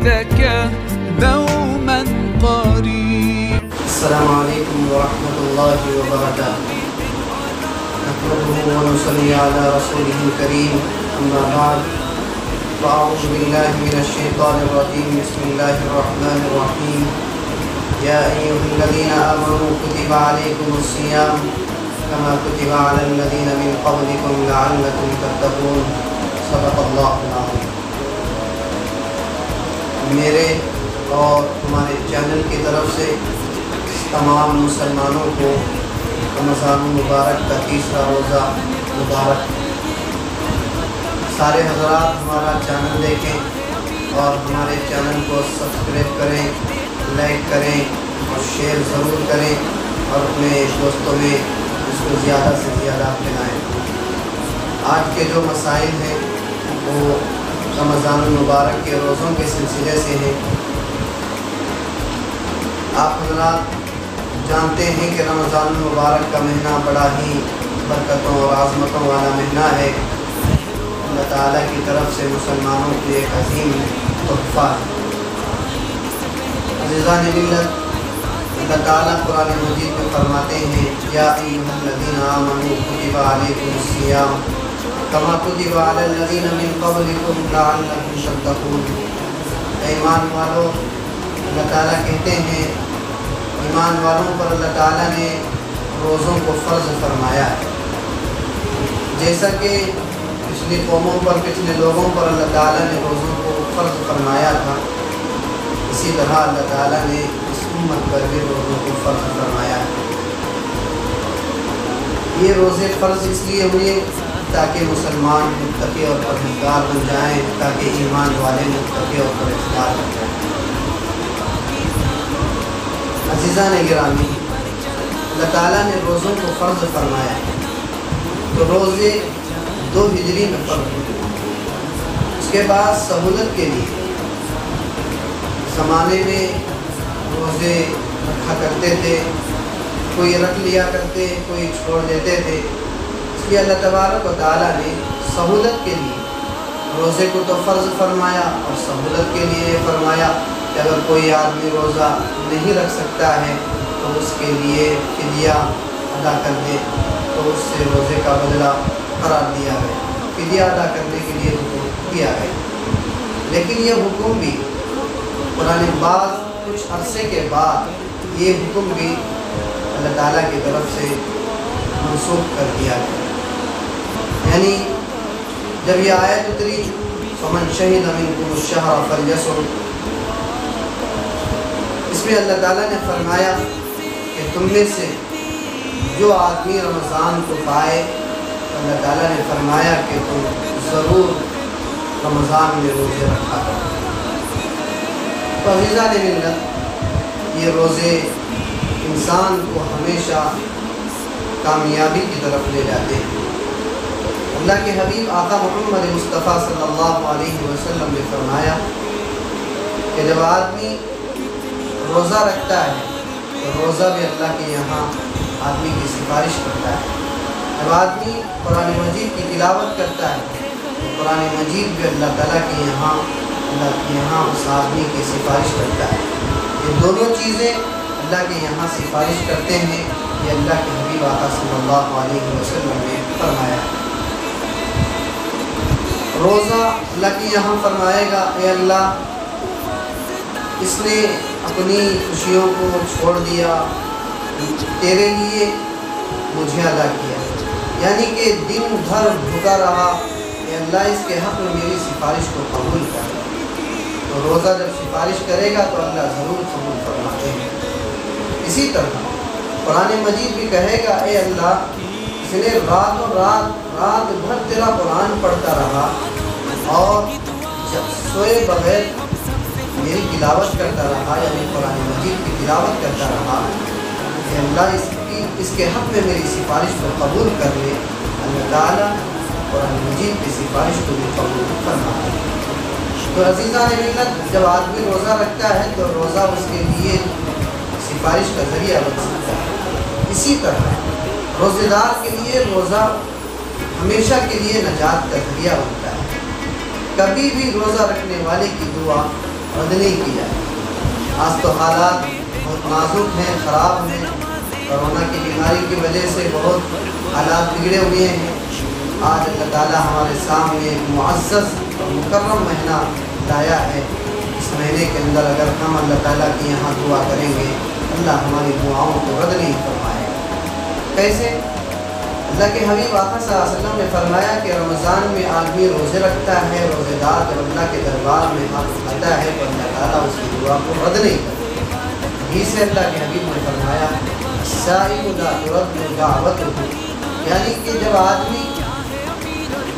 عندك دوما قريب. السلام عليكم ورحمة الله وبركاته. نحمده ونصلي على رسوله الكريم، أما بعد، فأعوذ بالله من الشيطان الرجيم. بسم الله الرحمن الرحيم. يا أيها الذين آمنوا كتب عليكم الصيام كما كتب على الذين من قبلكم لعلكم تتقون. صدق الله العظيم. میرے اور ہمارے چینل کی طرف سے تمام مسلمانوں کو رمضان المبارک کا تیسرا روزہ مبارک. سارے حضرات ہمارا چینل دیکھیں اور ہمارے چینل کو سبسکرائب کریں، لائک کریں اور شیئر ضرور کریں اور اپنے دوستوں میں اس کو زیادہ سے زیادہ پھیلائیں. آج کے جو مسائل ہیں وہ رمضان المبارک کے روزوں کے سلسلے سے ہیں. آپ حضرات جانتے ہیں کہ رمضان المبارک کا مہینہ بڑا ہی برکتوں اور عظمتوں والا مہینہ ہے. اللہ تعالیٰ کی طرف سے مسلمانوں کی ایک عظیم تحفہ ہے. عزیزان ملت، اللہ تعالیٰ قرآن مجید میں فرماتے ہیں یا ایھا الذین آمنوا کتب علیکم الصیام کما کتب علی الذین من قبلکم لعلکم تتقون. اے ایمان والو، اللہ تعالیٰ کہتے ہیں ایمان والوں پر اللہ تعالیٰ نے روزوں کو فرض فرمایا ہے. جیسا کہ پچھلی قوموں پر، پچھلے لوگوں پر اللہ تعالیٰ نے روزوں کو فرض فرمایا تھا، اسی طرح اللہ تعالیٰ نے اس امت پر بھی روزوں کو فرض فرمایا ہے. یہ روزے فرض اس لیے ہوئے تاکہ مسلمان متقی اور پرہیزگار بن جائیں، تاکہ ایمان والے متقی اور پرہیزگار بن جائیں. عزیزان گرامی، اللہ تعالیٰ نے روزوں کو فرض فرمایا ہے تو روزے 2 ہجری میں فرض ہوئے. اس کے بعد سہولت کے لیے زمانے میں روزے رکھا کرتے تھے، کوئی رکھ لیا کرتے، کوئی چھوڑ دیتے تھے. اس لیے اللہ تبارک و تعالیٰ نے سہولت کے لیے روزے کو تو فرض فرمایا اور سہولت کے لیے یہ فرمایا کہ اگر کوئی آدمی روزہ نہیں رکھ سکتا ہے تو اس کے لیے فدیہ ادا کر دے، تو اس سے روزے کا بدلہ قرار دیا گیا، فدیہ ادا کرنے کے لیے حکم دیا گیا. لیکن یہ حکم بھی قرآن بعض کچھ عرصے کے بعد یہ حکم بھی اللہ تعالیٰ کی طرف سے منسوخ کر دیا گیا. یعنی جب یہ آیت اتری فمن شہد منکم الشہر فلیصم، اس میں اللہ تعالیٰ نے فرمایا کہ تم میں سے جو آدمی رمضان کو پائے، اللہ تعالیٰ نے فرمایا کہ تم ضرور رمضان میں روزے رکھا کرو. تو عزیزان ملت، یہ روزے انسان کو ہمیشہ کامیابی کی طرف لے جاتے ہیں. اللہ کے حبیب آقا محمد مصطفیٰ صلی اللہ علیہ وسلم نے فرمایا کہ جب آدمی روزہ رکھتا ہے تو روزہ بھی اللہ کے یہاں آدمی کی سفارش کرتا ہے. جب آدمی قرآن مجید کی تلاوت کرتا ہے تو قرآن مجید بھی اللہ تعالیٰ کے یہاں اس آدمی کی سفارش کرتا ہے. یہ دونوں چیزیں اللہ کے یہاں سفارش کرتے ہیں. یہ اللہ کے حبیب آقا صلی اللہ علیہ وسلم نے فرمایا. روزہ اللہ کے یہاں فرمائے گا اے اللہ، اس نے اپنی خوشیوں کو چھوڑ دیا، تیرے لیے مجھے ادا کیا، یعنی کہ دن بھر بھوکا رہا، اے اللہ اس کے حق میں میری سفارش کو قبول کر. تو روزہ جب سفارش کرے گا تو اللہ ضرور قبول فرماتے ہیں. اسی طرح قرآن مجید بھی کہے گا اے اللہ، اس نے رات بھر تیرا قرآن پڑھتا رہا اور جب سوئے بغیر میری تلاوت کرتا رہا، یعنی قرآن مجید کی تلاوت کرتا رہا، کہ اللہ اس کے حق میں میری سفارش کو قبول کر لے. اللہ تعالیٰ قرآن مجید کی سفارش کو بھی قبول فرماتا ہے. تو عزیزان ملت، جب آدمی روزہ رکھتا ہے تو روزہ اس کے لیے سفارش کا ذریعہ بن سکتا ہے. اسی طرح روزے دار کے لیے روزہ ہمیشہ کے لیے نجات کا ذریعہ ہوتا ہے. کبھی بھی روزہ رکھنے والے کی دعا रद्द नहीं की जाए। आज तो हालात बहुत नाजुक हैं, ख़राब हैं। कोरोना की बीमारी की वजह से बहुत हालात बिगड़े हुए हैं। आज अल्लाह ताला हमारे सामने एक मुअज़्ज़ज़ और मुकर्रम महीना लाया है। इस महीने के अंदर अगर हम अल्लाह ताला के यहाँ दुआ करेंगे, अल्लाह हमारी दुआओं को रद्द नहीं फरमाएगा। कैसे? अल्लाह के हबीब आका सल्लल्लाहु अलैहि वसल्लम ने फरमाया कि रमज़ान में आदमी रोज़े रखता है, रोज़ेदार जब अल्लाह के दरबार में हाथ उठाता है तो अल्लाह ताला उसकी दुआ को रद्द नहीं करता। इसी से अल्लाह के हबीब ने फरमाया साइमु ला तुरद्दु दावतुहु, यानी कि जब आदमी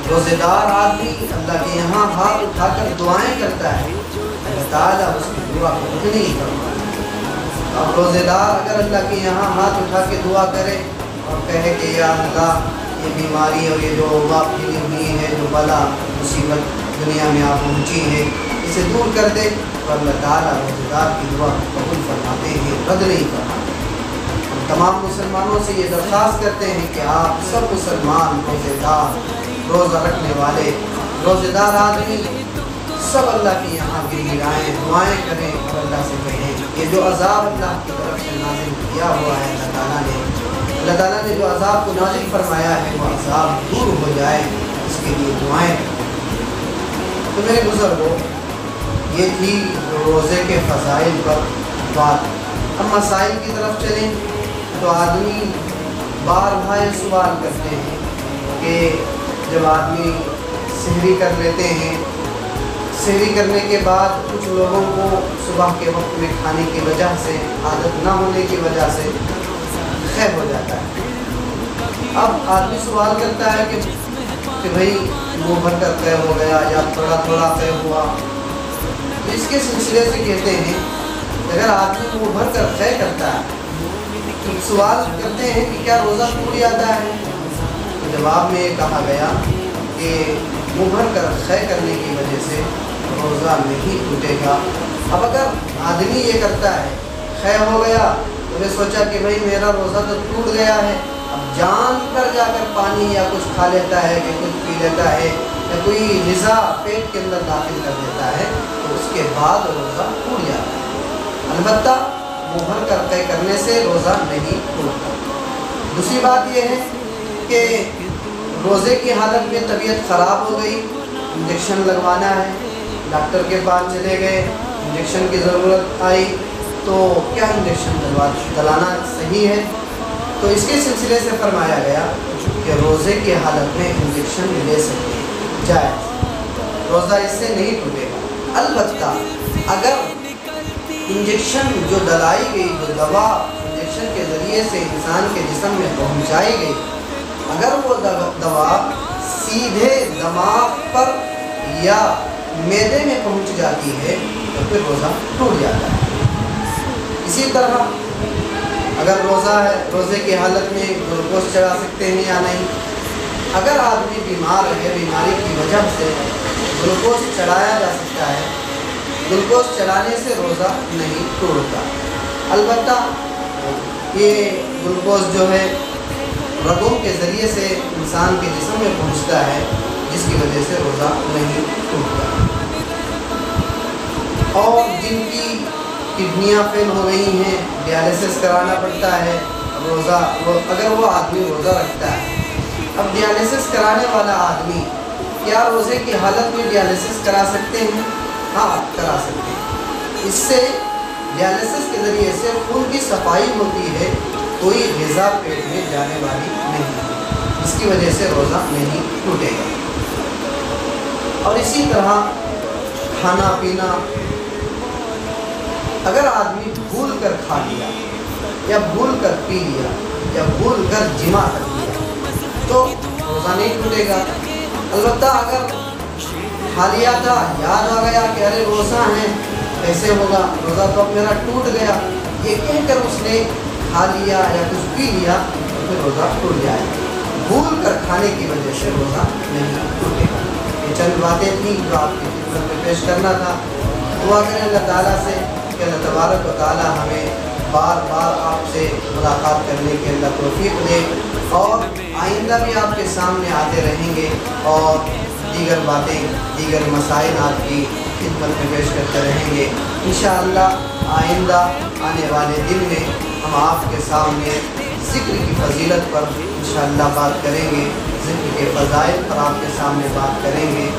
रोज़ेदार आदमी अल्लाह के यहाँ हाथ उठाकर दुआएं करता है, अल्लाह ताला उसकी दुआ को रद्द नहीं करता। अब रोज़ेदार अगर अल्लाह के यहाँ हाथ उठा के दुआ करे और कहे कि या अल्लाह ये बीमारी और ये जो वबा फैली हुई है, जो बला मुसीबत दुनिया में आप पहुँची है, इसे दूर कर दे, तो अल्लाह ताला रोज़ेदार की दुआ को कबूल फरमाते हैं, रद्द नहीं फरमाते। हम तमाम मुसलमानों से ये दरख्वास्त करते हैं कि आप सब मुसलमान रोज़ेदार, रोज़ा रखने वाले, रोज़ेदार आदमी सब अल्लाह के यहाँ गिड़गिड़ाएँ, दुआएँ करें और अल्लाह से कहें ये जो अज़ाब अल्लाह की तरफ से नाज़िल किया हुआ है, अल्लाह ताला ने जो अज़ाब को नाज़िल फरमाया है वो अज़ाब दूर हो जाए, इसके लिए दुआएँ करें। तो मेरे बुज़ुर्गों, ये थी रोज़े के फ़ज़ाइल पर बात। अब मसाइल की तरफ चलें तो आदमी बार बार सवाल करते हैं कि जब आदमी सहरी कर लेते हैं, सहरी करने के बाद कुछ लोगों को सुबह के वक्त में खाने की वजह से, आदत ना होने की वजह से खैर हो जाता है। अब आदमी सवाल करता है कि भाई मुँह भर कर खैर हो गया या थोड़ा थोड़ा खैर हुआ। तो इसके सिलसिले से कहते हैं अगर आदमी मुँह भर कर खैर करता है तो सवाल करते हैं कि क्या रोज़ा टूट जाता है? तो जवाब में कहा गया कि मुँह भर कर खैर करने की वजह से रोज़ा नहीं टूटेगा। अब अगर आदमी ये करता है खैर हो गया तो मैं सोचा कि भाई मेरा रोज़ा तो टूट गया है, अब जान कर जाकर पानी या कुछ खा लेता है कि कुछ पी लेता है या कोई ग़िज़ा पेट के अंदर दाखिल कर देता है तो उसके बाद रोज़ा टूट जाता है। अलबत्ता मुँह भर कर खैर करने से रोज़ा नहीं टूटता। दूसरी बात यह है कि रोज़े की हालत में तबीयत ख़राब हो गई, इंजेक्शन लगवाना है, डॉक्टर के पास चले गए, इंजेक्शन की ज़रूरत आई, तो क्या इंजेक्शन दिलाना सही है? तो इसके सिलसिले से फरमाया गया कि रोज़े की हालत में इंजेक्शन ले सकते हैं, जायज़, रोज़ा इससे नहीं टूटेगा। अलबत्ता अगर इंजेक्शन जो दलाई गई, जो दवा इंजेक्शन के ज़रिए से इंसान के जिस्म में पहुँचाई गई, अगर वो दवा सीधे दिमाग पर या मैदे में पहुंच जाती है तो फिर रोज़ा टूट जाता है। इसी तरह अगर रोज़ा है, रोज़े की हालत में ग्लूकोज चढ़ा सकते हैं या नहीं? अगर आदमी बीमार है, बीमारी की वजह से ग्लूकोज चढ़ाया जा सकता है, ग्लूकोज चढ़ाने से रोज़ा नहीं टूटता। अलबत्ता ये ग्लूकोज जो है रगों के ज़रिए से इंसान के जिस्म में पहुंचता है, जिसकी वजह से रोज़ा नहीं टूटता। और जिनकी किडनियाँ फेल हो गई हैं, डायलिसिस कराना पड़ता है, रोज़ा अगर वो आदमी रोज़ा रखता है, अब डायलिसिस कराने वाला आदमी क्या रोज़े की हालत में डायलिसिस करा सकते हैं? हाँ, करा सकते हैं। इससे डायलिसिस के ज़रिए से खून की सफाई होती है, कोई ग़िज़ा पेट में जाने वाली नहीं है, इसकी वजह से रोज़ा नहीं टूटेगा। और इसी तरह खाना पीना, अगर आदमी भूल कर खा लिया या भूल कर पी लिया या भूल कर जिमा कर लिया तो रोज़ा नहीं टूटेगा। अलबत्ता अगर खा लिया था, याद आ गया कि अरे रोज़ा है, कैसे होगा, रोज़ा तो अब मेरा टूट गया, ये कहकर उसने खा लिया या कुछ पी लिया तो फिर रोज़ा टूट जाएगा। भूल कर खाने की वजह से रोज़ा नहीं टूटेगा। ये चंद बातें थी जो आपकी खिदमत में पेश करना था। दुआ करें अल्लाह ताला से कि अल्लाह तबारक व तआला हमें बार बार आपसे मुलाकात करने की अल्लाह तौफीक दे और आइंदा भी आपके सामने आते रहेंगे और دیگر باتیں، دیگر مسائل آپ کی خدمت میں پیش کرتے رہیں گے۔ انشاءاللہ آئندہ آنے والے دن میں ہم آپ کے سامنے ذکر کی فضیلت پر انشاءاللہ بات کریں گے، ذکر کے فضائل پر آپ کے سامنے بات کریں گے۔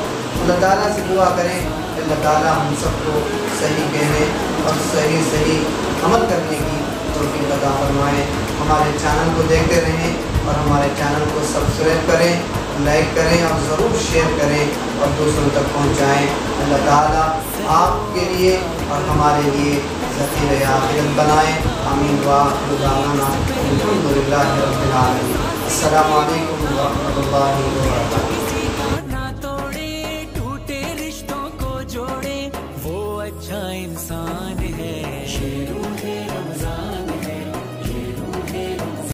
اللہ تعالیٰ سے دعا کریں کہ اللہ تعالیٰ ہم سب کو صحیح کہنے اور صحیح عمل کرنے کی توفیق عطا فرمائیں۔ ہمارے چینل کو دیکھتے رہیں اور ہمارے چینل کو سبسکرائب کریں، لائک کریں اور ضرور شیئر کریں اور دوسروں تک پہنچائیں۔ اللہ تعالیٰ آپ کے لیے اور ہمارے لیے ذخیرہ آخرت بنائیں۔ آمین وآخر دعوانا الحمدللہ رب العالمین۔ السلام علیکم ورحمۃ اللہ وبرکاتہ۔